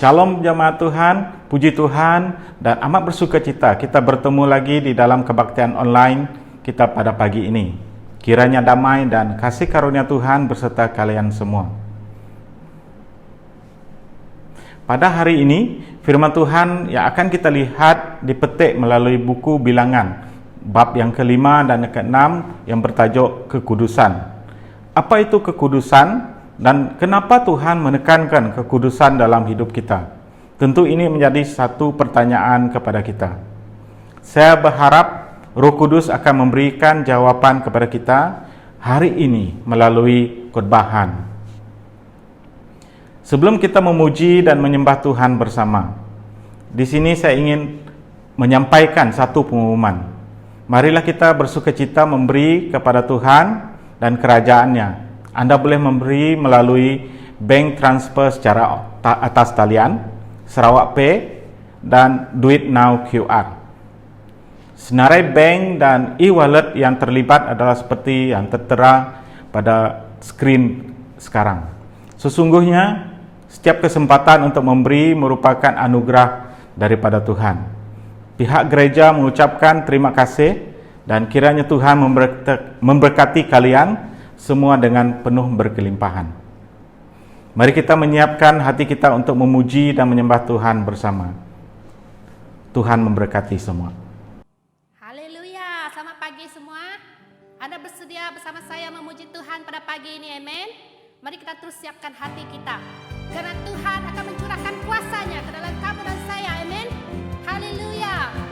Shalom jemaat Tuhan, puji Tuhan, dan amat bersuka cita kita bertemu lagi di dalam kebaktian online kita pada pagi ini. Kiranya damai dan kasih karunia Tuhan beserta kalian semua. Pada hari ini, firman Tuhan yang akan kita lihat dipetik melalui buku Bilangan, bab yang kelima dan keenam yang bertajuk kekudusan. Apa itu kekudusan? Dan kenapa Tuhan menekankan kekudusan dalam hidup kita? Tentu ini menjadi satu pertanyaan kepada kita. Saya berharap Roh Kudus akan memberikan jawaban kepada kita hari ini melalui khotbahan. Sebelum kita memuji dan menyembah Tuhan bersama, di sini saya ingin menyampaikan satu pengumuman. Marilah kita bersukacita memberi kepada Tuhan dan kerajaannya. Anda boleh memberi melalui bank transfer secara atas talian, Sarawak Pay, dan Duit Now QR. Senarai bank dan e-wallet yang terlibat adalah seperti yang tertera pada skrin sekarang. Sesungguhnya, setiap kesempatan untuk memberi merupakan anugerah daripada Tuhan. Pihak gereja mengucapkan terima kasih dan kiranya Tuhan memberkati kalian semua dengan penuh berkelimpahan. Mari kita menyiapkan hati kita untuk memuji dan menyembah Tuhan bersama. Tuhan memberkati semua. Haleluya, selamat pagi semua. Anda bersedia bersama saya memuji Tuhan pada pagi ini, amin? Mari kita terus siapkan hati kita, karena Tuhan akan mencurahkan kuasa-Nya ke dalam kamu dan saya, amin? Haleluya.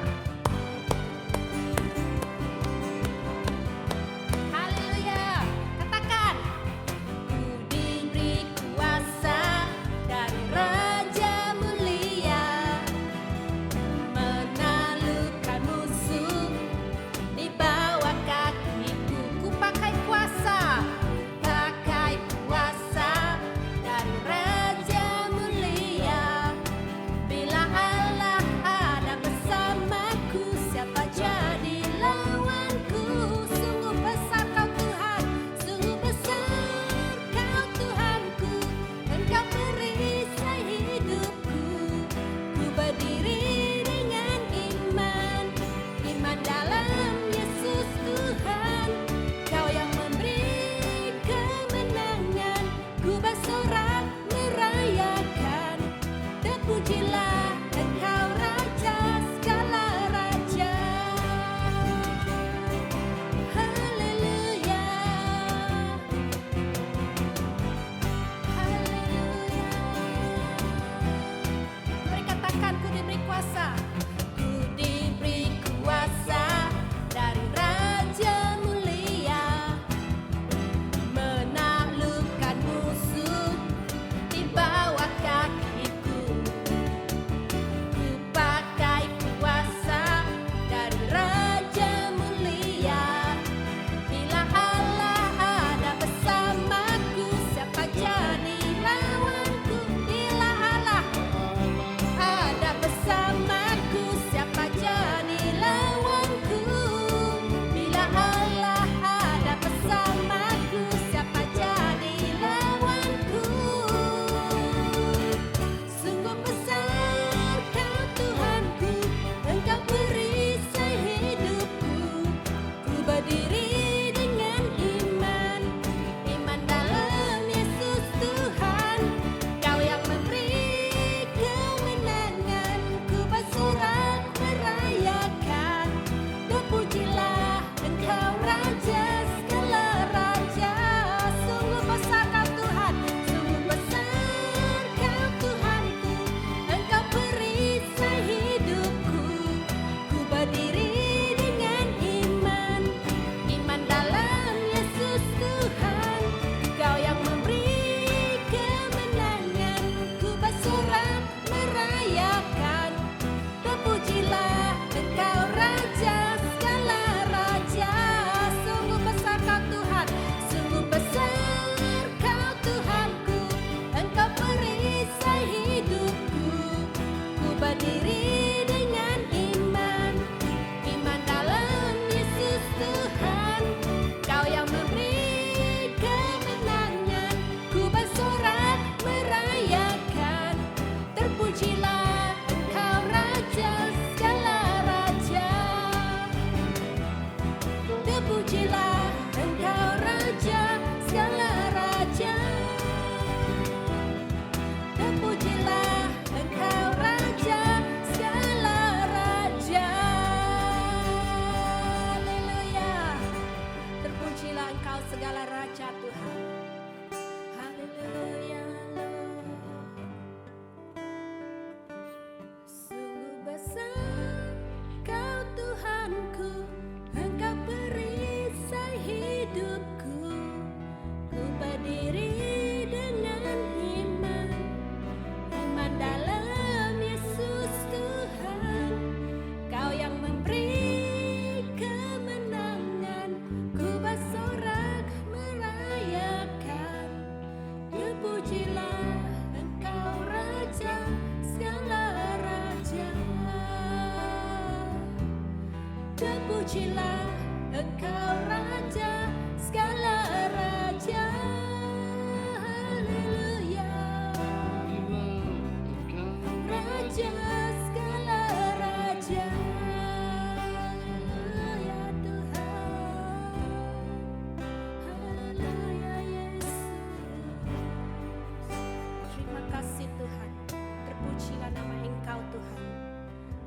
Terpujilah Engkau Raja segala raja. Haleluya. Raja segala raja. Ya Tuhan. Haleluya Yesus. Terima kasih Tuhan. Terpujilah nama Engkau Tuhan.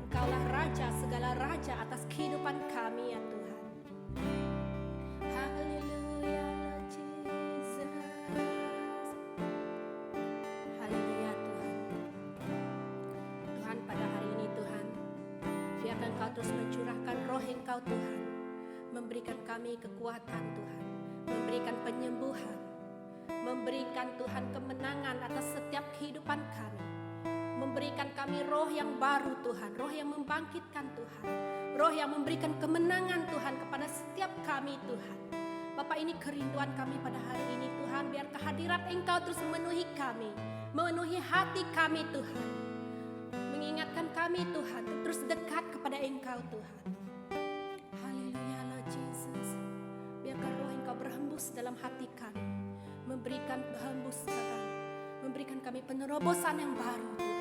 Engkaulah Raja segala raja atas kehidupan kami ya Tuhan. Haleluya Lord Jesus. Haleluya Tuhan. Tuhan pada hari ini Tuhan, biarkan Engkau terus mencurahkan roh Engkau Tuhan, memberikan kami kekuatan Tuhan, memberikan penyembuhan, memberikan Tuhan kemenangan atas setiap kehidupan kami. Memberikan kami roh yang baru Tuhan, roh yang membangkitkan Tuhan, roh yang memberikan kemenangan Tuhan kepada setiap kami Tuhan. Bapak, ini kerinduan kami pada hari ini Tuhan, biar kehadirat Engkau terus memenuhi kami, memenuhi hati kami Tuhan, mengingatkan kami Tuhan, terus dekat kepada Engkau Tuhan. Haleluya Lord Jesus. Biarkan roh Engkau berhembus dalam hati kami, memberikan berhembus Tuhan, memberikan kami penerobosan yang baru Tuhan.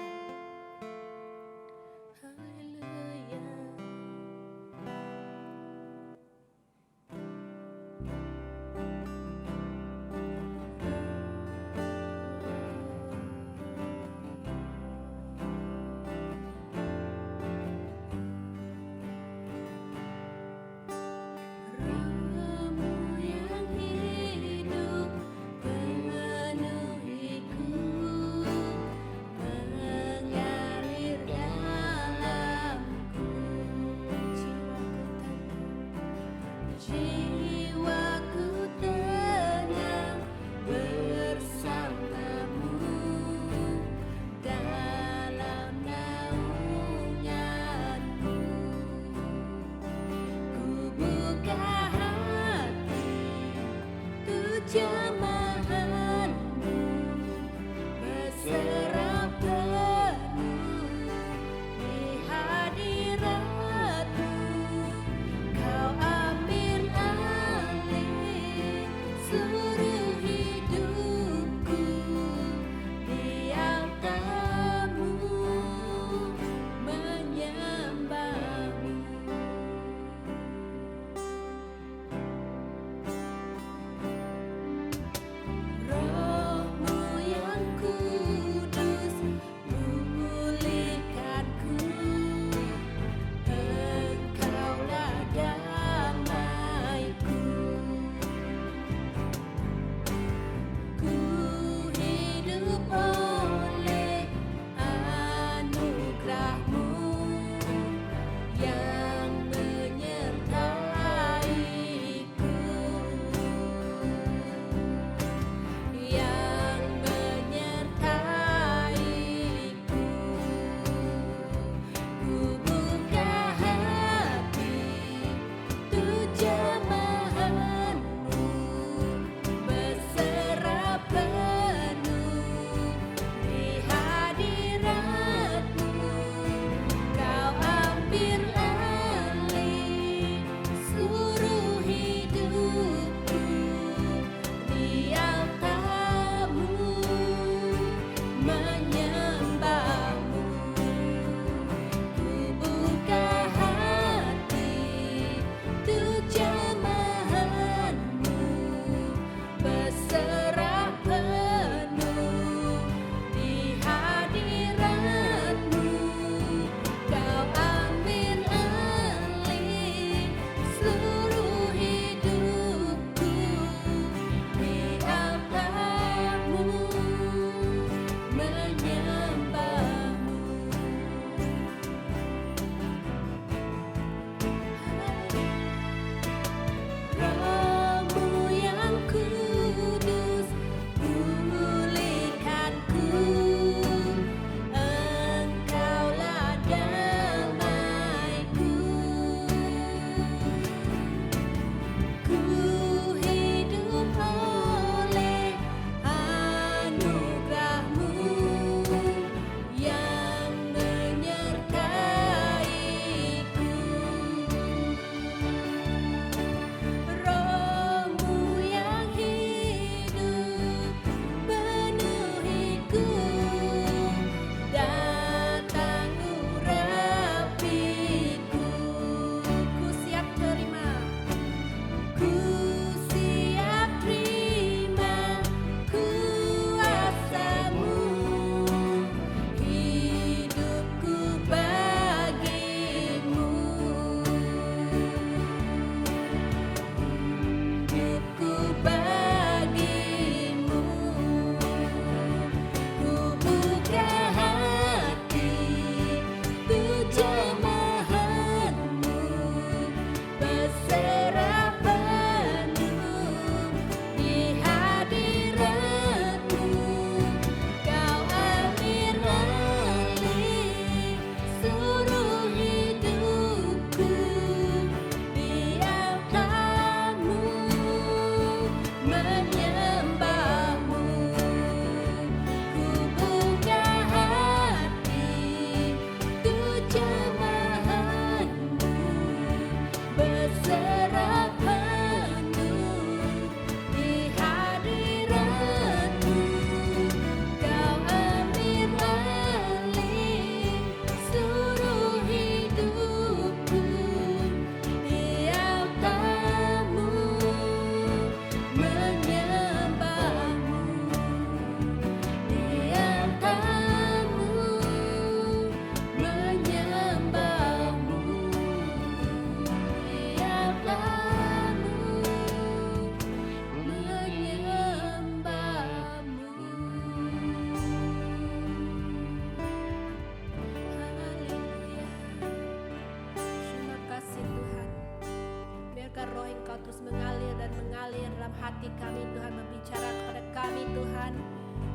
Engkau terus mengalir dan mengalir dalam hati kami Tuhan, berbicara kepada kami Tuhan.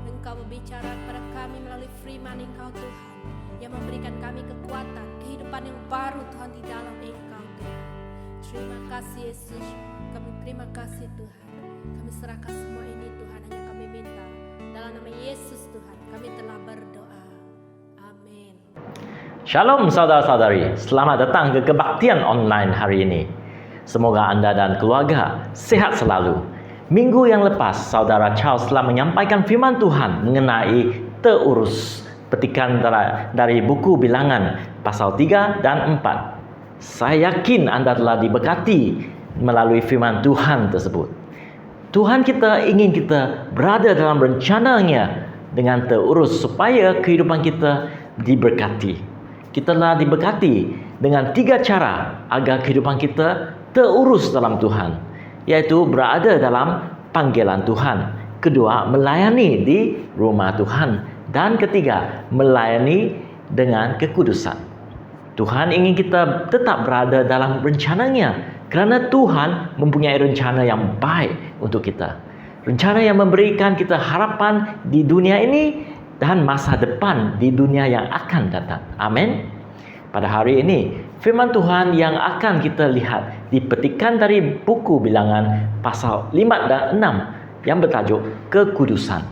Engkau berbicara kepada kami melalui firman Engkau Tuhan, yang memberikan kami kekuatan, kehidupan yang baru Tuhan di dalam Engkau Tuhan. Terima kasih Yesus, kami terima kasih Tuhan. Kami serahkan semua ini Tuhan, hanya kami minta dalam nama Yesus Tuhan, kami telah berdoa. Amin. Shalom saudara-saudari, selamat datang ke kebaktian online hari ini. Semoga Anda dan keluarga sehat selalu. Minggu yang lepas, saudara Charles telah menyampaikan firman Tuhan mengenai terurus. Petikan dari buku Bilangan pasal 3 dan 4. Saya yakin Anda telah diberkati melalui firman Tuhan tersebut. Tuhan kita ingin kita berada dalam rencananya dengan terurus supaya kehidupan kita diberkati. Kita telah diberkati dengan 3 cara agar kehidupan kita terurus dalam Tuhan, yaitu berada dalam panggilan Tuhan. Kedua, melayani di rumah Tuhan. Dan ketiga, melayani dengan kekudusan. Tuhan ingin kita tetap berada dalam rencananya, kerana Tuhan mempunyai rencana yang baik untuk kita. Rencana yang memberikan kita harapan di dunia ini dan masa depan di dunia yang akan datang. Amin. Pada hari ini, firman Tuhan yang akan kita lihat dipetikan dari buku Bilangan pasal 5 dan 6 yang bertajuk kekudusan.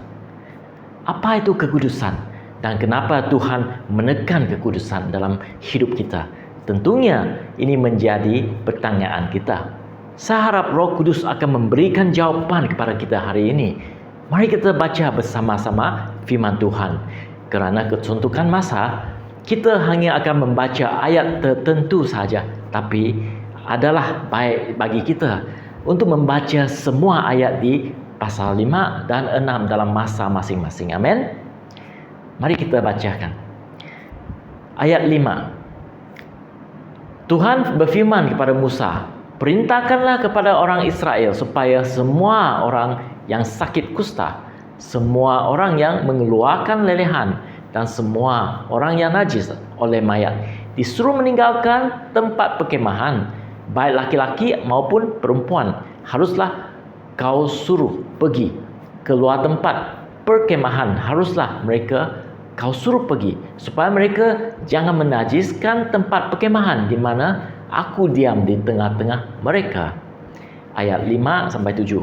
Apa itu kekudusan? Dan kenapa Tuhan menekan kekudusan dalam hidup kita? Tentunya ini menjadi pertanyaan kita. Saya harap Roh Kudus akan memberikan jawaban kepada kita hari ini. Mari kita baca bersama-sama firman Tuhan. Kerana kesuntukan masa, kita hanya akan membaca ayat tertentu saja. Tapi adalah baik bagi kita untuk membaca semua ayat di pasal 5 dan 6 dalam masa masing-masing. Amin. Mari kita bacakan. Ayat 5. Tuhan berfirman kepada Musa, "Perintahkanlah kepada orang Israel supaya semua orang yang sakit kusta, semua orang yang mengeluarkan lelehan, dan semua orang yang najis oleh mayat disuruh meninggalkan tempat perkemahan, baik laki-laki maupun perempuan. Haruslah kau suruh pergi keluar tempat perkemahan, haruslah mereka kau suruh pergi, supaya mereka jangan menajiskan tempat perkemahan di mana aku diam di tengah-tengah mereka." Ayat 5-7.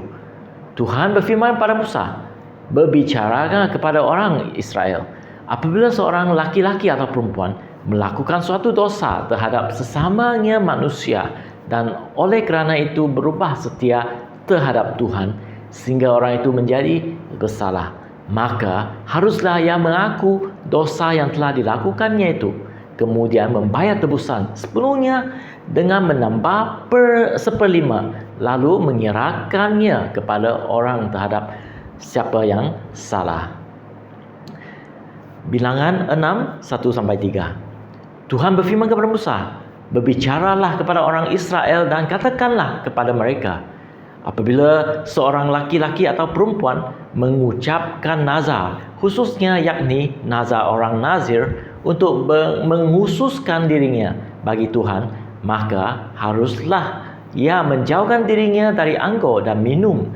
Tuhan berfirman pada Musa, "Berbicarakan kepada orang Israel, apabila seorang laki-laki atau perempuan melakukan suatu dosa terhadap sesamanya manusia dan oleh kerana itu berubah setia terhadap Tuhan sehingga orang itu menjadi bersalah, maka haruslah ia mengaku dosa yang telah dilakukannya itu, kemudian membayar tebusan sepenuhnya dengan menambah 1/5, lalu menyerahkannya kepada orang terhadap siapa yang salah." Bilangan 6:1-3. Tuhan berfirman kepada Musa, "Berbicaralah kepada orang Israel dan katakanlah kepada mereka, apabila seorang laki-laki atau perempuan mengucapkan nazar, khususnya yakni nazar orang Nazir untuk menghususkan dirinya bagi Tuhan, maka haruslah ia menjauhkan dirinya dari anggur dan minum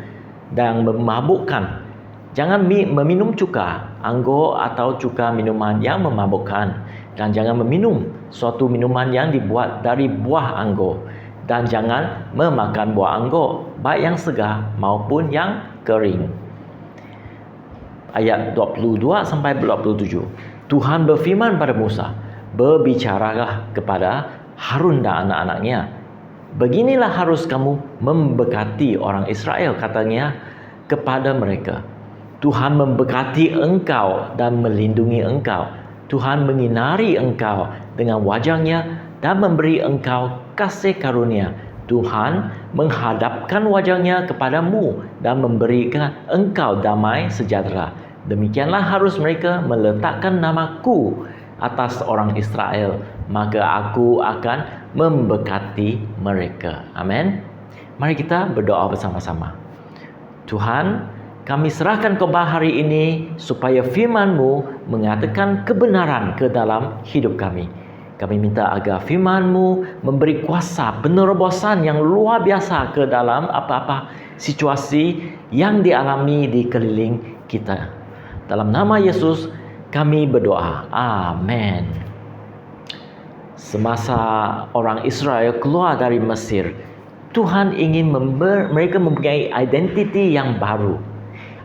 dan memabukkan. Jangan meminum cuka, anggur atau cuka minuman yang memabukkan, dan jangan meminum suatu minuman yang dibuat dari buah anggur, dan jangan memakan buah anggur, baik yang segar maupun yang kering." Ayat 22-27. Tuhan berfirman pada Musa, "Berbicaralah kepada Harun dan anak-anaknya. Beginilah harus kamu memberkati orang Israel," katanya kepada mereka. "Tuhan memberkati engkau dan melindungi engkau. Tuhan menyinari engkau dengan wajahnya dan memberi engkau kasih karunia. Tuhan menghadapkan wajahnya kepadamu dan memberikan engkau damai sejahtera. Demikianlah harus mereka meletakkan namaku atas orang Israel, maka aku akan memberkati mereka." Amin. Mari kita berdoa bersama-sama. Tuhan, kami serahkan khotbah hari ini supaya firman-Mu mengatakan kebenaran ke dalam hidup kami. Kami minta agar firman-Mu memberi kuasa penerobosan yang luar biasa ke dalam apa-apa situasi yang dialami di keliling kita. Dalam nama Yesus kami berdoa. Amin. Semasa orang Israel keluar dari Mesir, Tuhan ingin mereka mempunyai identiti yang baru.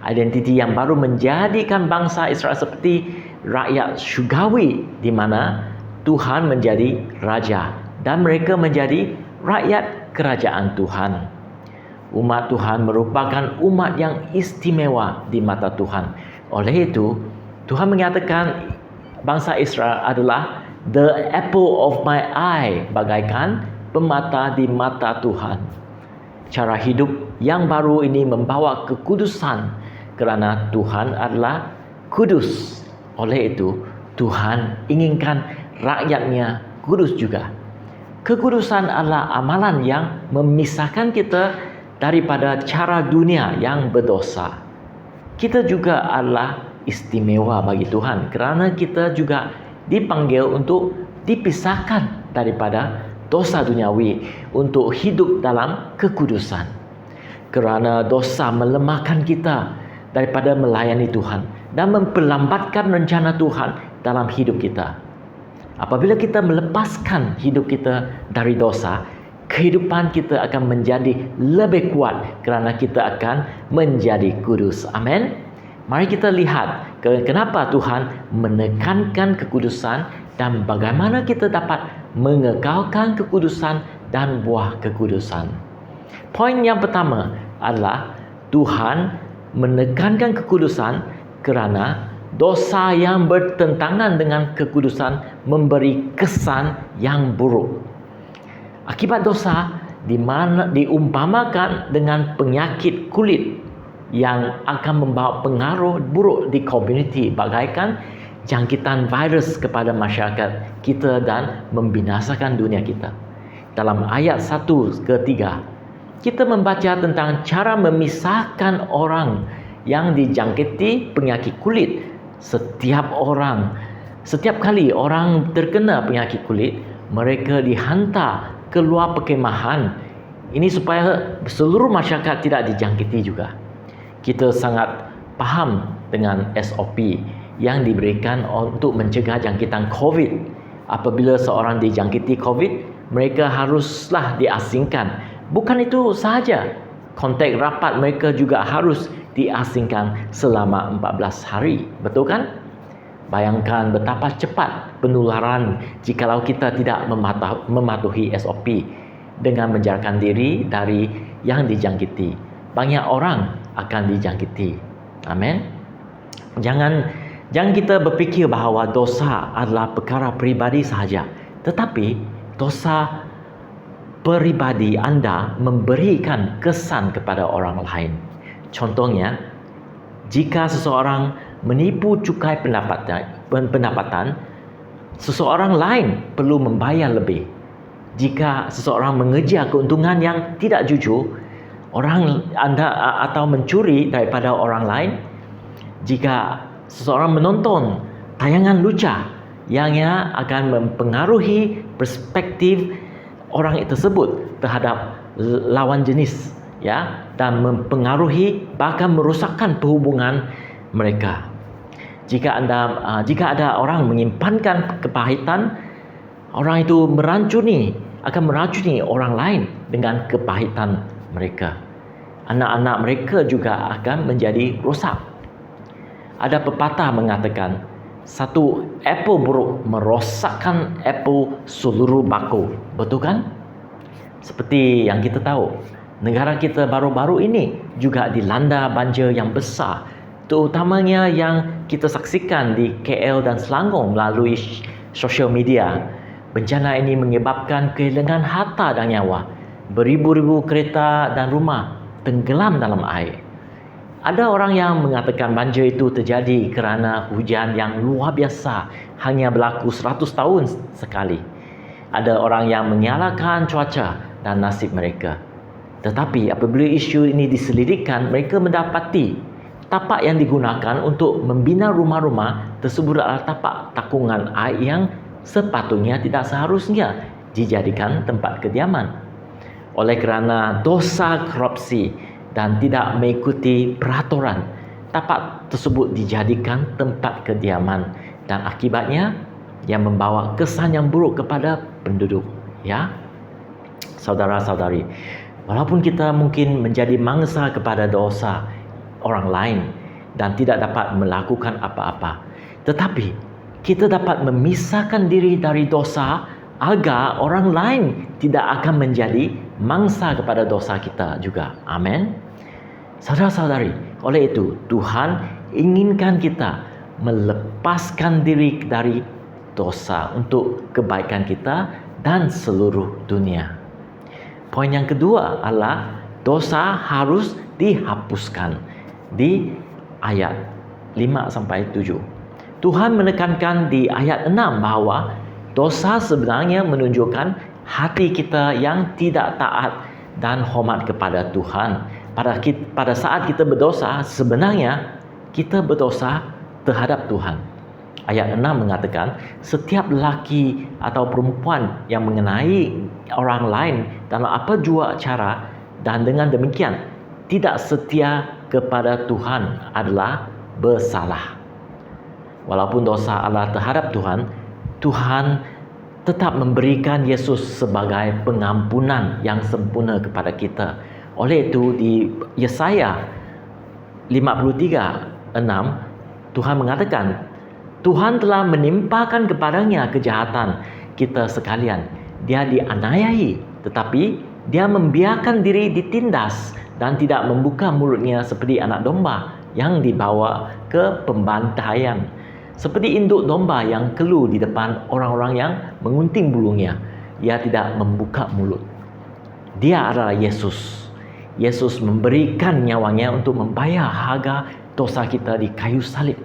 Identiti yang baru menjadikan bangsa Israel seperti rakyat syurgawi, di mana Tuhan menjadi raja dan mereka menjadi rakyat kerajaan Tuhan. Umat Tuhan merupakan umat yang istimewa di mata Tuhan. Oleh itu, Tuhan menyatakan bangsa Israel adalah the apple of my eye, bagaikan permata di mata Tuhan. Cara hidup yang baru ini membawa kekudusan kerana Tuhan adalah kudus. Oleh itu, Tuhan inginkan rakyatnya kudus juga. Kekudusan adalah amalan yang memisahkan kita daripada cara dunia yang berdosa. Kita juga adalah istimewa bagi Tuhan kerana kita juga dipanggil untuk dipisahkan daripada dosa duniawi untuk hidup dalam kekudusan. Kerana dosa melemahkan kita daripada melayani Tuhan dan memperlambatkan rencana Tuhan dalam hidup kita. Apabila kita melepaskan hidup kita dari dosa, kehidupan kita akan menjadi lebih kuat kerana kita akan menjadi kudus. Amin. Mari kita lihat kenapa Tuhan menekankan kekudusan dan bagaimana kita dapat mengekalkan kekudusan dan buah kekudusan. Poin yang pertama adalah Tuhan menekankan kekudusan kerana dosa yang bertentangan dengan kekudusan memberi kesan yang buruk. Akibat dosa diumpamakan dengan penyakit kulit yang akan membawa pengaruh buruk di komuniti, bagaikan jangkitan virus kepada masyarakat kita dan membinasakan dunia kita. Dalam ayat 1 ke 3, kita membaca tentang cara memisahkan orang yang dijangkiti penyakit kulit. Setiap kali orang terkena penyakit kulit, mereka dihantar keluar perkemahan. Ini supaya seluruh masyarakat tidak dijangkiti juga. Kita sangat faham dengan SOP yang diberikan untuk mencegah jangkitan COVID. Apabila seorang dijangkiti COVID, mereka haruslah diasingkan. Bukan itu sahaja, kontak rapat mereka juga harus diasingkan selama 14 hari. Betul kan? Bayangkan betapa cepat penularan jikalau kita tidak mematuhi SOP dengan menjauhkan diri dari yang dijangkiti. Banyak orang akan dijangkiti. Amin. Jangan kita berfikir bahawa dosa adalah perkara peribadi sahaja, tetapi dosa peribadi anda memberikan kesan kepada orang lain. Contohnya, jika seseorang menipu cukai pendapatan, seseorang lain perlu membayar lebih. Jika seseorang mengejar keuntungan yang tidak jujur, atau mencuri daripada orang lain, jika seseorang menonton tayangan lucah yang akan mempengaruhi perspektif orang tersebut terhadap lawan jenis, dan mempengaruhi bahkan merosakkan perhubungan mereka. Jika ada orang menyimpankan kepahitan, orang itu akan meracuni orang lain dengan kepahitan mereka. Anak-anak mereka juga akan menjadi rosak. Ada pepatah mengatakan, satu apple buruk merosakkan apple seluruh bakul. Betul kan? Seperti yang kita tahu, negara kita baru-baru ini juga dilanda banjir yang besar, terutamanya yang kita saksikan di KL dan Selangor melalui sosial media. Bencana ini menyebabkan kehilangan harta dan nyawa. Beribu-ribu kereta dan rumah tenggelam dalam air. Ada orang yang mengatakan banjir itu terjadi kerana hujan yang luar biasa hanya berlaku 100 tahun sekali. Ada orang yang menyalahkan cuaca dan nasib mereka. Tetapi apabila isu ini diselidikkan, mereka mendapati tapak yang digunakan untuk membina rumah-rumah tersebut adalah tapak takungan air yang sepatutnya tidak seharusnya dijadikan tempat kediaman. Oleh kerana dosa korupsi dan tidak mengikuti peraturan, tapak tersebut dijadikan tempat kediaman dan akibatnya yang membawa kesan yang buruk kepada penduduk. Ya, saudara-saudari, walaupun kita mungkin menjadi mangsa kepada dosa orang lain dan tidak dapat melakukan apa-apa, tetapi kita dapat memisahkan diri dari dosa agar orang lain tidak akan menjadi mangsa kepada dosa kita juga. Amin. Saudara-saudari, oleh itu Tuhan inginkan kita melepaskan diri dari dosa untuk kebaikan kita dan seluruh dunia. Poin yang kedua adalah dosa harus dihapuskan. Di ayat 5-7. Tuhan menekankan di ayat 6 bahawa dosa sebenarnya menunjukkan hati kita yang tidak taat dan hormat kepada Tuhan. Pada saat kita berdosa, sebenarnya kita berdosa terhadap Tuhan. Ayat 6 mengatakan, setiap lelaki atau perempuan yang mengenai orang lain dalam apa jua cara dan dengan demikian tidak setia kepada Tuhan adalah bersalah. Walaupun dosa adalah terhadap Tuhan, Tuhan tetap memberikan Yesus sebagai pengampunan yang sempurna kepada kita. Oleh itu di Yesaya 53:6 Tuhan mengatakan, Tuhan telah menimpakan kepadanya kejahatan kita sekalian. Dia dianiayai, tetapi dia membiarkan diri ditindas dan tidak membuka mulutnya seperti anak domba yang dibawa ke pembantaian. Seperti induk domba yang keluh di depan orang-orang yang mengunting bulunya, ia tidak membuka mulut. Dia adalah Yesus. Yesus memberikan nyawanya untuk membayar harga dosa kita di kayu salib.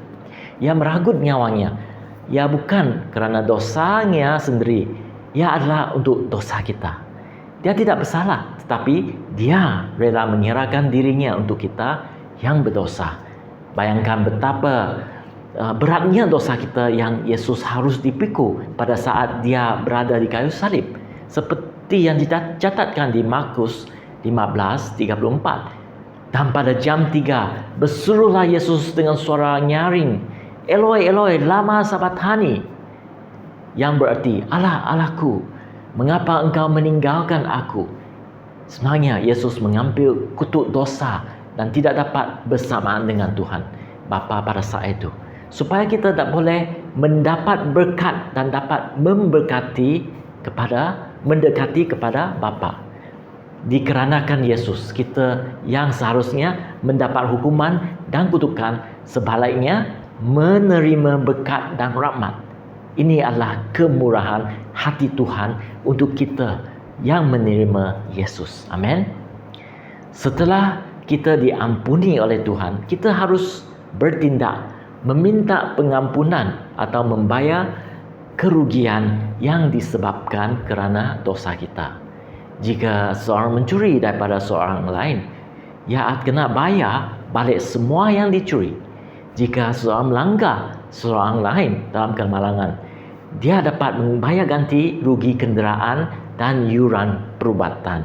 Ia meragut nyawanya. Ia bukan kerana dosanya sendiri. Ia adalah untuk dosa kita. Dia tidak bersalah, tetapi dia rela menyerahkan dirinya untuk kita yang berdosa. Bayangkan betapa beratnya dosa kita yang Yesus harus dipikul pada saat dia berada di kayu salib. Seperti yang dicatatkan di Markus 15:34. Dan pada jam 3 berserulah Yesus dengan suara nyaring, Eloi, Eloi, lama sabachthani, yang berarti, Allah, Allahku, mengapa engkau meninggalkan aku? Sebenarnya Yesus mengambil kutuk dosa dan tidak dapat bersamaan dengan Tuhan Bapa pada saat itu, supaya kita tak boleh mendapat berkat dan dapat mendekati kepada Bapa. Dikarenakan Yesus, kita yang seharusnya mendapat hukuman dan kutukan, sebaliknya menerima berkat dan rahmat. Ini adalah kemurahan hati Tuhan untuk kita yang menerima Yesus. Amin. Setelah kita diampuni oleh Tuhan, kita harus bertindak, meminta pengampunan atau membayar kerugian yang disebabkan kerana dosa kita. Jika seorang mencuri daripada seorang lain, ia akan kena bayar balik semua yang dicuri. Jika seorang melanggar seorang lain dalam kemalangan, dia dapat membayar ganti rugi kenderaan dan yuran perubatan.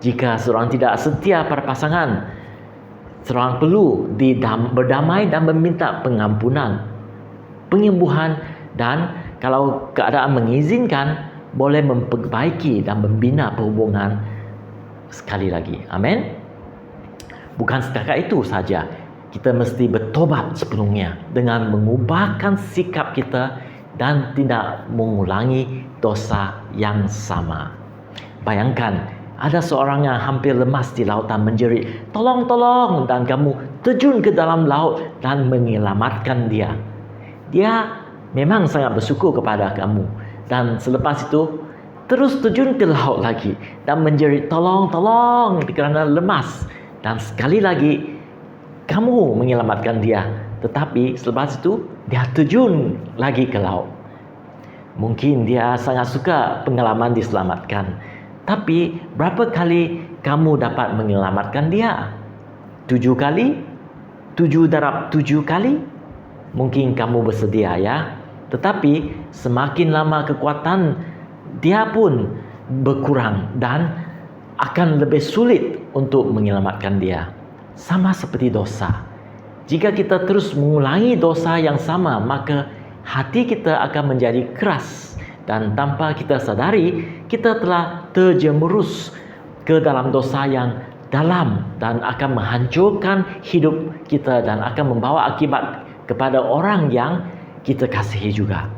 Jika seorang tidak setia pada pasangan, seorang perlu berdamai dan meminta pengampunan, penyembuhan, dan kalau keadaan mengizinkan, boleh memperbaiki dan membina perhubungan sekali lagi. Amin. Bukan setakat itu saja, kita mesti bertobat sepenuhnya dengan mengubahkan sikap kita dan tidak mengulangi dosa yang sama. Bayangkan, ada seorang yang hampir lemas di lautan menjerit, "Tolong, tolong!" dan kamu terjun ke dalam laut dan menyelamatkan dia. Dia memang sangat bersyukur kepada kamu. Dan selepas itu, terus terjun ke laut lagi dan menjerit, "Tolong, tolong!" kerana lemas. Dan sekali lagi, kamu menyelamatkan dia. Tetapi selepas itu, dia terjun lagi ke laut. Mungkin dia sangat suka pengalaman diselamatkan. Tapi, berapa kali kamu dapat menyelamatkan dia? 7 kali? 7 darab 7 kali? Mungkin kamu bersedia, ya? Tetapi semakin lama kekuatan dia pun berkurang dan akan lebih sulit untuk menyelamatkan dia. Sama seperti dosa. Jika kita terus mengulangi dosa yang sama, maka hati kita akan menjadi keras dan tanpa kita sadari, kita telah terjerumus ke dalam dosa yang dalam dan akan menghancurkan hidup kita dan akan membawa akibat kepada orang yang kita kasihi juga.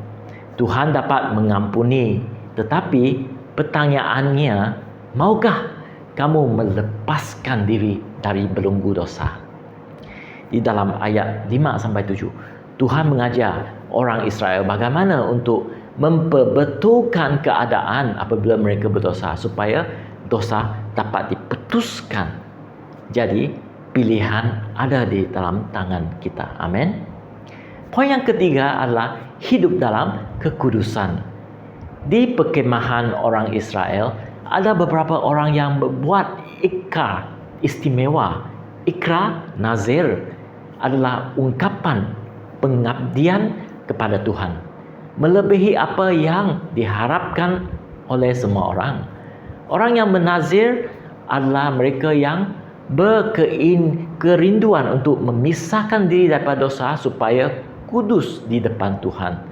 Tuhan dapat mengampuni, tetapi pertanyaannya, maukah kamu melepaskan diri dari belenggu dosa? Di dalam ayat 5-7, Tuhan mengajar orang Israel bagaimana untuk memperbetulkan keadaan apabila mereka berdosa supaya dosa dapat diputuskan. Jadi, pilihan ada di dalam tangan kita. Amin. Poin yang ketiga adalah hidup dalam kekudusan. Di perkemahan orang Israel, ada beberapa orang yang membuat ikrar istimewa. Ikrar nazir adalah ungkapan pengabdian kepada Tuhan, melebihi apa yang diharapkan oleh semua orang. Orang yang menazir adalah mereka yang berkerinduan untuk memisahkan diri daripada dosa supaya kudus di depan Tuhan.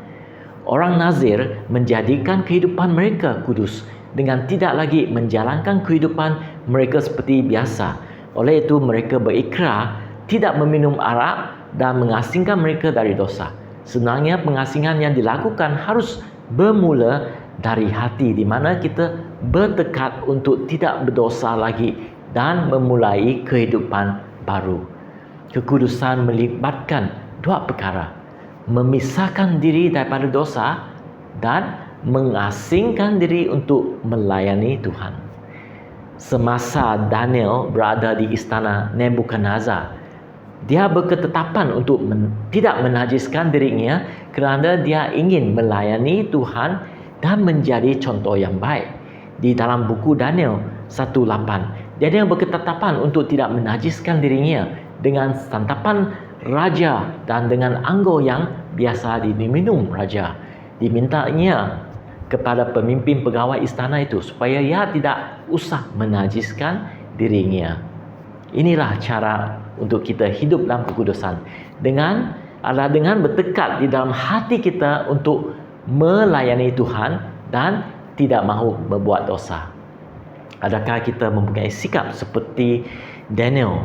Orang nazir menjadikan kehidupan mereka kudus dengan tidak lagi menjalankan kehidupan mereka seperti biasa. Oleh itu mereka berikrar tidak meminum arak dan mengasingkan mereka dari dosa. Sebenarnya pengasingan yang dilakukan harus bermula dari hati, di mana kita bertekad untuk tidak berdosa lagi dan memulai kehidupan baru. Kekudusan melibatkan dua perkara: memisahkan diri daripada dosa dan mengasingkan diri untuk melayani Tuhan. Semasa Daniel berada di istana Nebukadnezar, dia berketetapan untuk tidak menajiskan dirinya kerana dia ingin melayani Tuhan dan menjadi contoh yang baik. Di dalam buku Daniel 1:8, Daniel berketetapan untuk tidak menajiskan dirinya dengan santapan raja dan dengan anggur yang biasa diminum raja. Dimintanya kepada pemimpin pegawai istana itu supaya ia tidak usah menajiskan dirinya. Inilah cara untuk kita hidup dalam kekudusan, dengan bertekad di dalam hati kita untuk melayani Tuhan dan tidak mahu berbuat dosa. Adakah kita mempunyai sikap seperti Daniel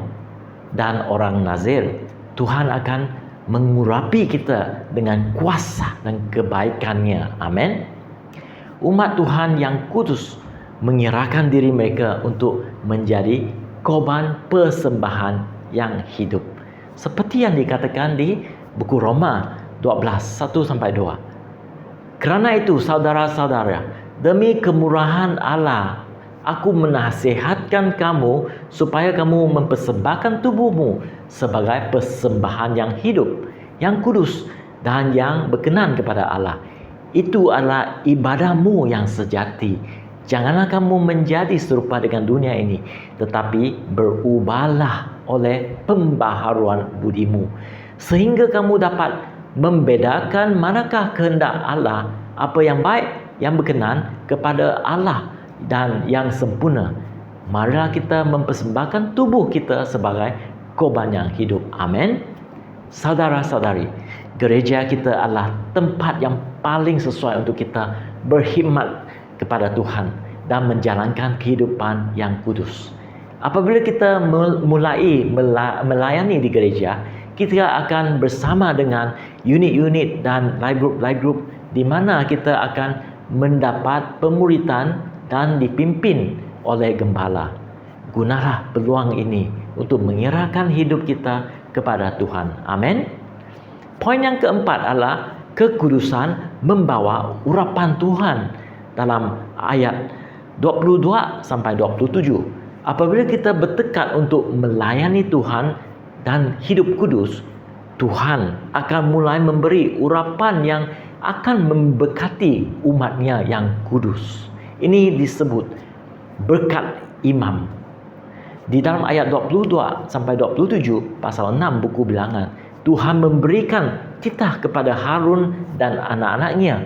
dan orang Nazir? Tuhan akan mengurapi kita dengan kuasa dan kebaikannya. Amin. Umat Tuhan yang kudus menyerahkan diri mereka untuk menjadi korban persembahan yang hidup. Seperti yang dikatakan di buku Roma 12:1-2. Kerana itu, saudara-saudara, demi kemurahan Allah, aku menasihatkan kamu supaya kamu mempersembahkan tubuhmu sebagai persembahan yang hidup, yang kudus dan yang berkenan kepada Allah. Itu adalah ibadahmu yang sejati. Janganlah kamu menjadi serupa dengan dunia ini, tetapi berubahlah oleh pembaharuan budimu, sehingga kamu dapat membedakan manakah kehendak Allah, apa yang baik, yang berkenan kepada Allah dan yang sempurna. Marilah kita mempersembahkan tubuh kita sebagai korban yang hidup. Amin. Saudara-saudari, gereja kita adalah tempat yang paling sesuai untuk kita berkhidmat kepada Tuhan dan menjalankan kehidupan yang kudus. Apabila kita mulai melayani di gereja, kita akan bersama dengan unit-unit dan life group di mana kita akan mendapat pemuritan dan dipimpin oleh gembala. Gunalah peluang ini untuk menyerahkan hidup kita kepada Tuhan. Amin. Poin yang keempat adalah kekudusan membawa urapan Tuhan. Dalam ayat 22-27, apabila kita bertekad untuk melayani Tuhan dan hidup kudus, Tuhan akan mulai memberi urapan yang akan memberkati umatnya yang kudus. Ini disebut berkat imam. Di dalam ayat 22-27 pasal 6 buku Bilangan, Tuhan memberikan titah kepada Harun dan anak-anaknya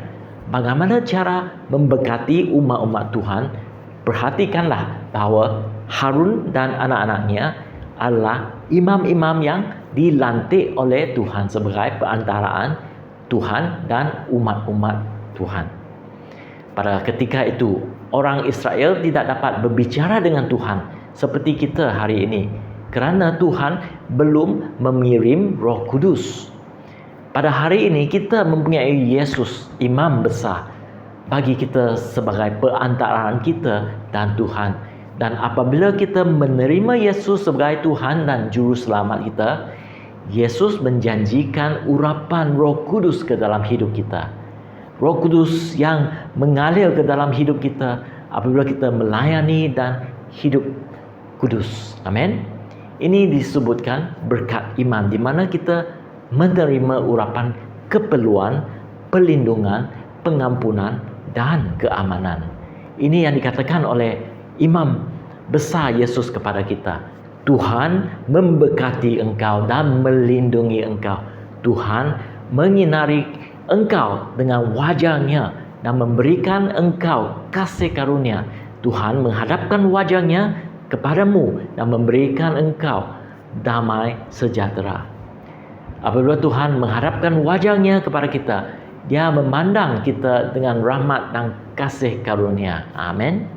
bagaimana cara memberkati umat-umat Tuhan. Perhatikanlah bahawa Harun dan anak-anaknya adalah imam-imam yang dilantik oleh Tuhan sebagai perantaraan Tuhan dan umat-umat Tuhan. Pada ketika itu, orang Israel tidak dapat berbicara dengan Tuhan seperti kita hari ini kerana Tuhan belum mengirim Roh Kudus. Pada hari ini kita mempunyai Yesus, imam besar, bagi kita sebagai perantaraan kita dan Tuhan. Dan apabila kita menerima Yesus sebagai Tuhan dan Juru Selamat kita, Yesus menjanjikan urapan Roh Kudus ke dalam hidup kita. Roh Kudus yang mengalir ke dalam hidup kita apabila kita melayani dan hidup kudus. Amin. Ini disebutkan berkat iman, di mana kita menerima urapan keperluan, perlindungan, pengampunan dan keamanan. Ini yang dikatakan oleh imam besar Yesus kepada kita. Tuhan memberkati engkau dan melindungi engkau. Tuhan menyinari engkau dengan wajahnya dan memberikan engkau kasih karunia. Tuhan menghadapkan wajahnya kepadamu dan memberikan engkau damai sejahtera. Apabila Tuhan menghadapkan wajahnya kepada kita, Dia memandang kita dengan rahmat dan kasih karunia. Amin.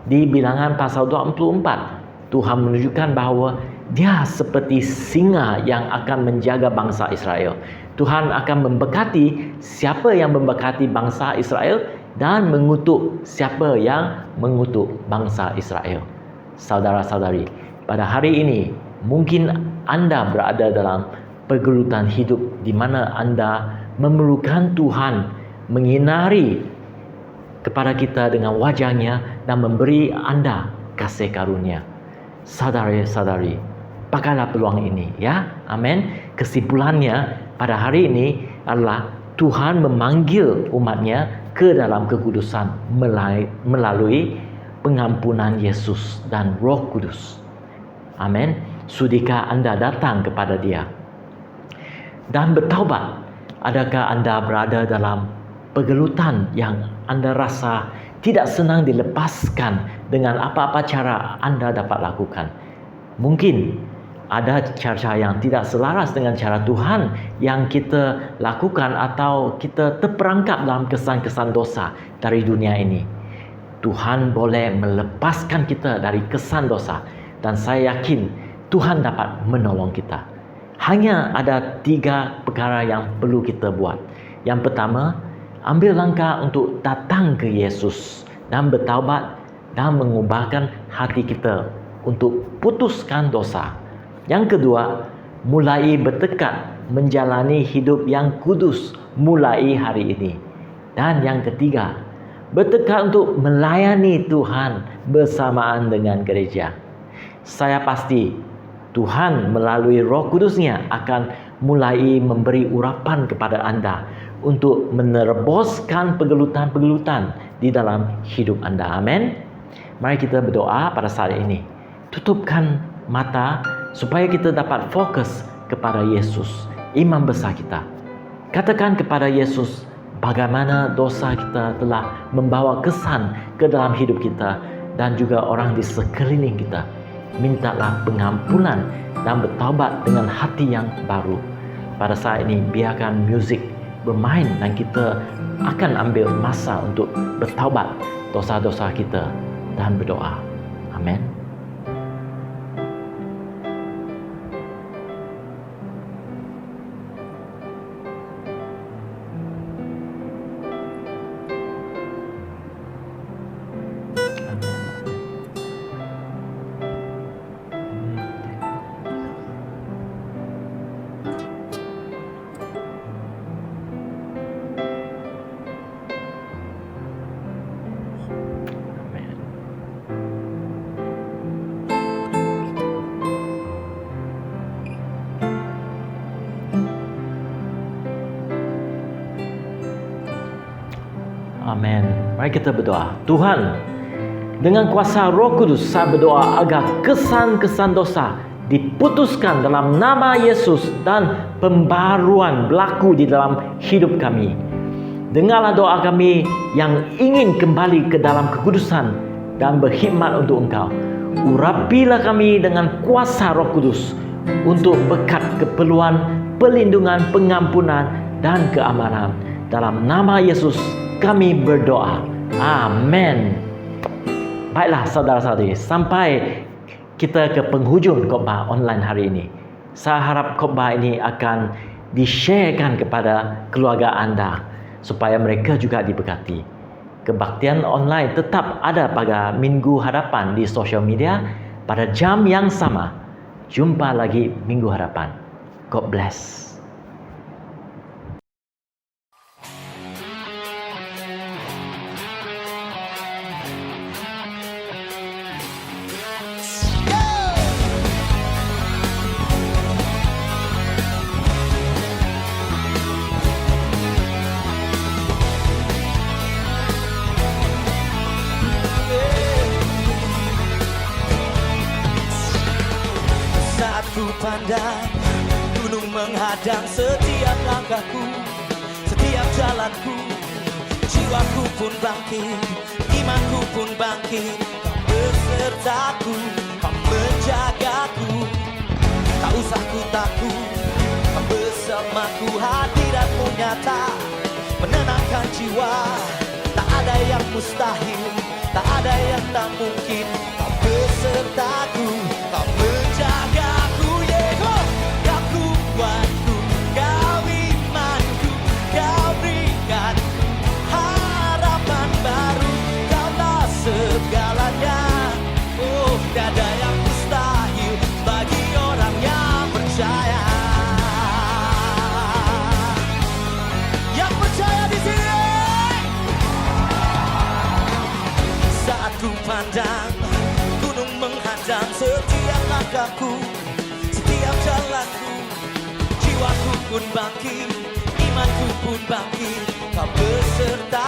Di Bilangan pasal 24, Tuhan menunjukkan bahawa Dia seperti singa yang akan menjaga bangsa Israel. Tuhan akan memberkati siapa yang memberkati bangsa Israel dan mengutuk siapa yang mengutuk bangsa Israel. Saudara-saudari, pada hari ini mungkin anda berada dalam pergelutan hidup di mana anda memerlukan Tuhan menyinari kepada kita dengan wajahnya dan memberi anda kasih karunia. Saudara-saudari, pakailah peluang ini, ya. Amin. Kesimpulannya pada hari ini adalah Tuhan memanggil umatnya ke dalam kekudusan melalui pengampunan Yesus dan Roh Kudus. Amin. Sudikah anda datang kepada Dia dan bertaubat? Adakah anda berada dalam pergelutan yang anda rasa tidak senang dilepaskan dengan apa-apa cara anda dapat lakukan? Mungkin ada cara yang tidak selaras dengan cara Tuhan yang kita lakukan, atau kita terperangkap dalam kesan-kesan dosa dari dunia ini. Tuhan boleh melepaskan kita dari kesan dosa, dan saya yakin Tuhan dapat menolong kita. Hanya ada 3 perkara yang perlu kita buat. Yang pertama, ambil langkah untuk datang ke Yesus dan bertaubat dan mengubahkan hati kita untuk putuskan dosa. Yang kedua, mulai bertekad menjalani hidup yang kudus mulai hari ini. Dan yang ketiga, bertekad untuk melayani Tuhan bersamaan dengan gereja. Saya pasti Tuhan melalui Roh Kudus-Nya akan mulai memberi urapan kepada anda untuk menerboskan pergelutan-pergelutan di dalam hidup anda. Amin. Mari kita berdoa pada saat ini. Tutupkan mata supaya kita dapat fokus kepada Yesus, imam besar kita. Katakan kepada Yesus bagaimana dosa kita telah membawa kesan ke dalam hidup kita dan juga orang di sekeliling kita. Mintalah pengampunan dan bertaubat dengan hati yang baru. Pada saat ini biarkan muzik bermain dan kita akan ambil masa untuk bertaubat dosa-dosa kita dan berdoa. Amin. Amin. Mari kita berdoa. Tuhan, dengan kuasa Roh Kudus, saya berdoa agar kesan-kesan dosa diputuskan dalam nama Yesus dan pembaruan berlaku di dalam hidup kami. Dengarlah doa kami yang ingin kembali ke dalam kekudusan dan berkhidmat untuk Engkau. Urapilah kami dengan kuasa Roh Kudus untuk berkat keperluan, perlindungan, pengampunan dan keamanan. Dalam nama Yesus kami berdoa. Amin. Baiklah saudara-saudari, sampai kita ke penghujung khotbah online hari ini. Saya harap khotbah ini akan di-sharekan kepada keluarga anda supaya mereka juga diberkati. Kebaktian online tetap ada pada minggu hadapan di sosial media pada jam yang sama. Jumpa lagi minggu hadapan. God bless. Saat ku pandang gunung menghadang setiap langkahku, setiap jalanku, jiwaku pun bangkit, imanku pun bangkit. Kau besertaku, kau menjagaku, tak usah ku takut. Kau bersamaku, hadiratmu nyata, menenangkan jiwa. Tak ada yang mustahil, tak ada yang tak mungkin. Kau besertaku, kau menjagaku, Yeho. Kau kuatku, kau imanku, kau berikan harapan baru. Kau tak segalanya, oh tiada yang mustahil bagi orang yang percaya. Yang percaya di sini. Saat ku pandang gunung menghadang setiap langkahku, setiap jalanku, jiwaku pun bangkit, imanku pun bangkit. Kau beserta